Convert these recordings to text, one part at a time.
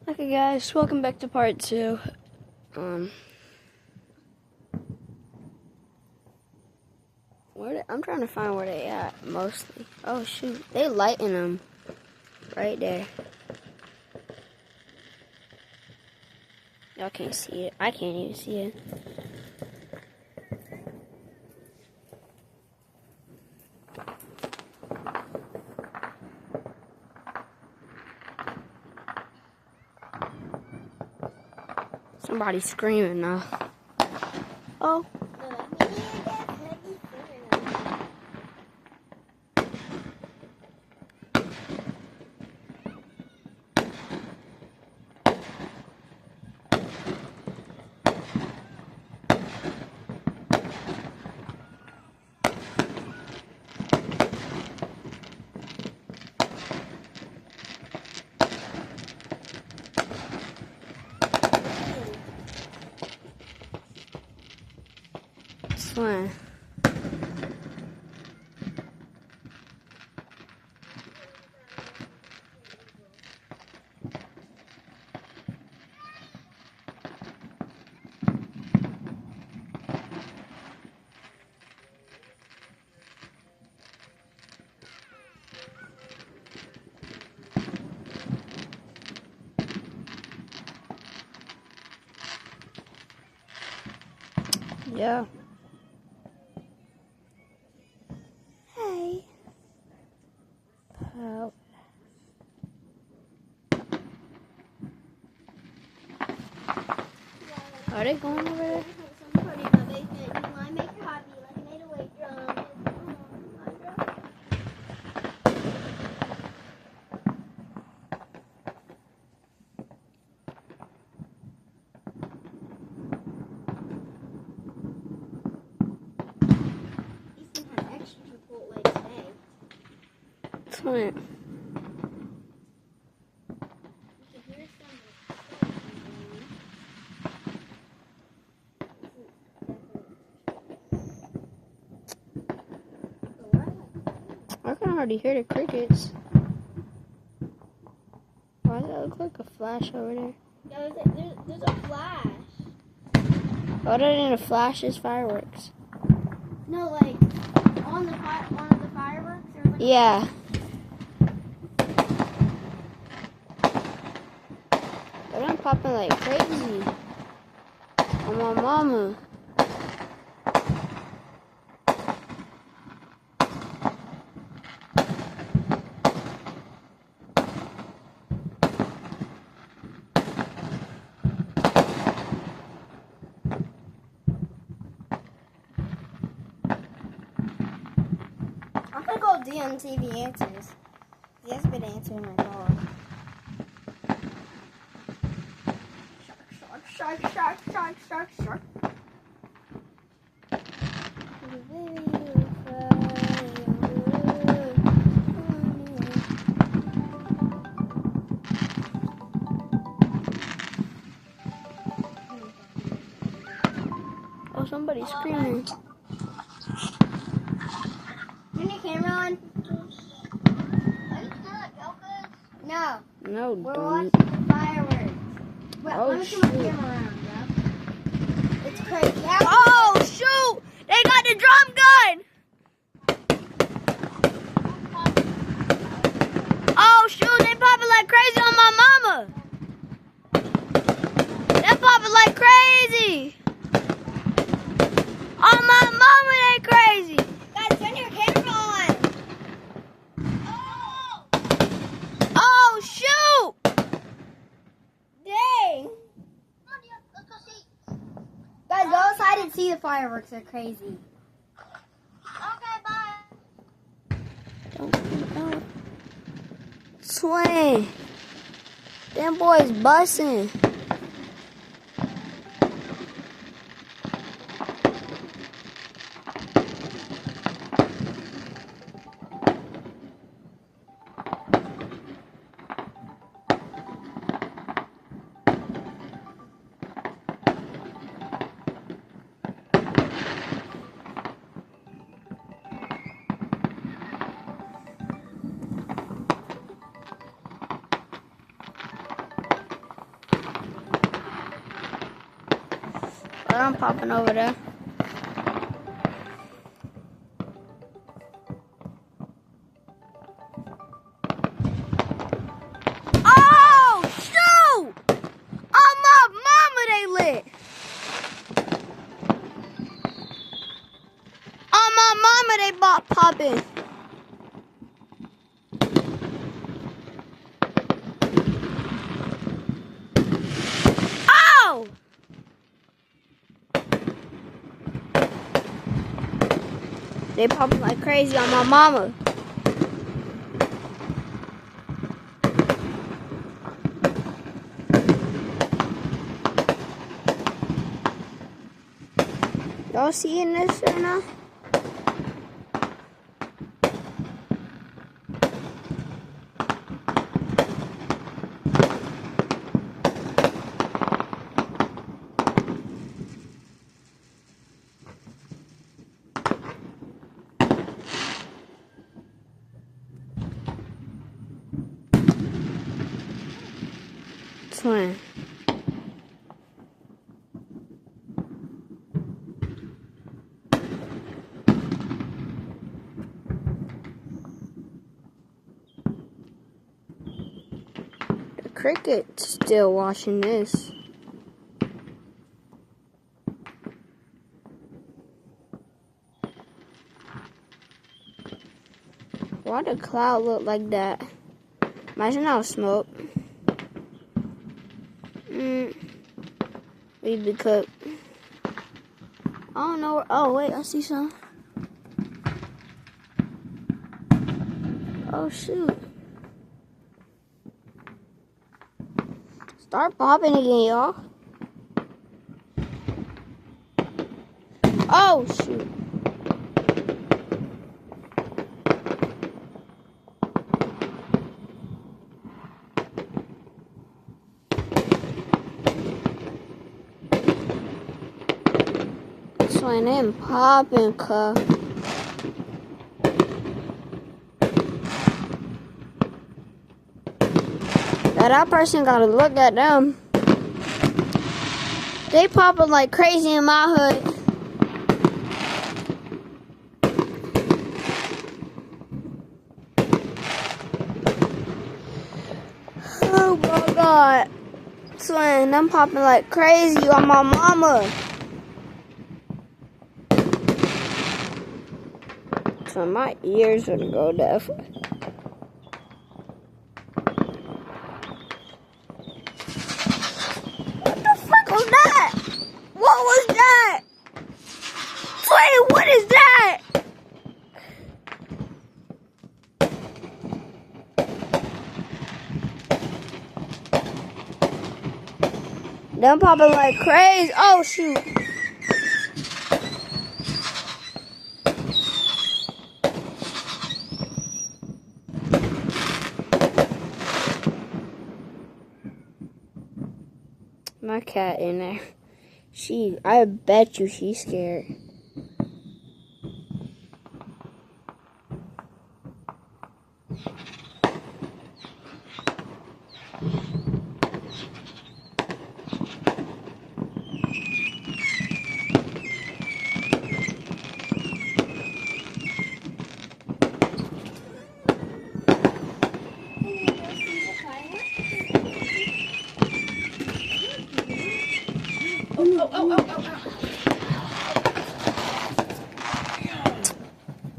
Okay guys, welcome back to part 2. I'm trying to find where they at, mostly. Oh shoot, they lighting them right there. Y'all can't see it. I can't even see it. Somebody's screaming now. Oh. Swing. Yeah. Hey. Oh. Are they going over there? Swing. I can already hear the crickets. Why does that look like a flash over there? Yeah, there's a flash. Other than a flash is fireworks. No, like on one of the fireworks. Or like Yeah. But I'm popping like crazy. On my mama. I'm gonna call DMTV Answers. He has been answering my call. Shark, shark, shark, shark, shark, shark. Oh, somebody's screaming. Turn your camera on. No. No, We're don't. watching the fireworks. Well, Oh, let me turn my shoot. camera around, bro. It's crazy. Oh, shoot! They got the drum gun! Oh, shoot! They popping like crazy on my mama! They popping like crazy! On my mama, they crazy! Guys, turn your camera on. Oh, shoot! Dang. Guys, go outside and see the fireworks. They're crazy. Okay, bye. Don't. Swing! Them boys bussin'. I'm popping over there. Oh, shoot! Oh, my mama, they lit. Oh, my mama, they popping. Oh! They popping like crazy on my mama. Y'all seeing this or not? Twin. The cricket's still watching this. Why the cloud look like that? Imagine all smoke. We be cooked. I don't know. Oh wait, I see some. Oh shoot! Start popping again, y'all. Oh shoot! Swing in popping, cuff. Now that person gotta look at them. They popping like crazy in my hood. Oh my god. Swing, I'm popping like crazy on my mama. So my ears gonna go deaf. What the fuck was that? What was that? Wait, what is that? Them popping like crazy. Oh shoot. My cat in there. I bet you she's scared.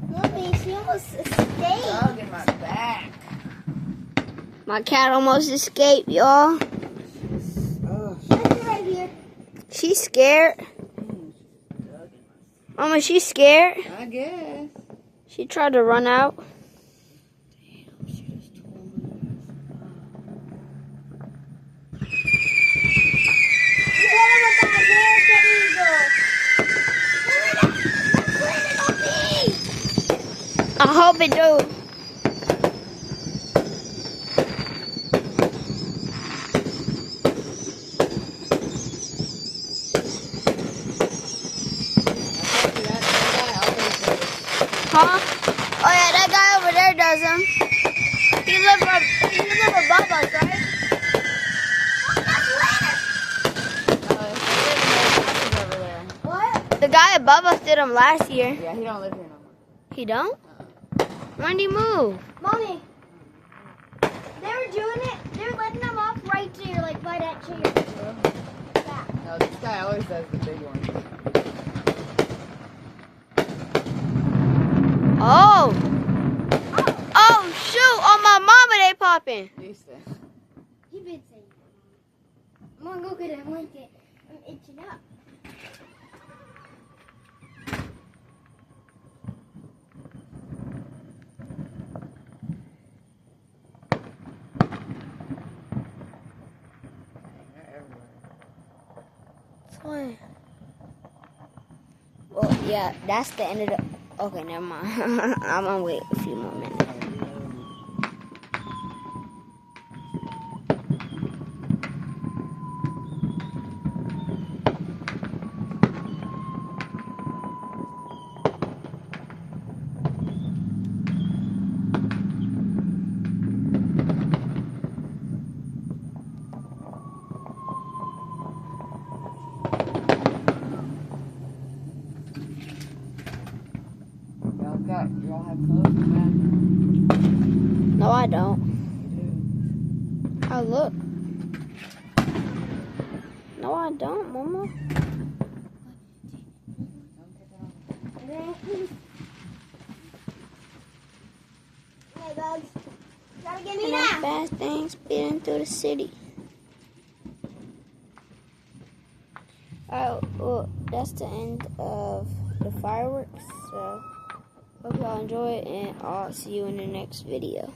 Mommy, she almost escaped. Dog in my back. My cat almost escaped, y'all. Oh, Look right here. She's scared. Mama, she's scared. I guess. She tried to run out. Damn, she just told me. What about that American eagle? I hope it do. Huh? Oh yeah, that guy over there does them. He live above us, right? Over there. guy above us did them last year. Yeah, he don't live here no more. He don't? When did he move? Mommy, they were doing it. They were letting them off right there, like by that chair. Yeah. No, this guy always does the big one. Oh. Oh, shoot. On my mama, they popping. Decent. He did say that. I'm gonna go get a blanket. I'm itching up. They're everywhere. Fine. Well, yeah, that's the end of the... Okay, never mind. I'm gonna wait a few more minutes. Y'all have clothes in the bathroom? No, I don't. You I look. No, I don't, mama. do. Don't take that off. Hey, bugs. Gotta get me And that now. fast thing speeding through the city. Alright, well, that's the end of the fireworks. So, hope y'all enjoy it, and I'll see you in the next video.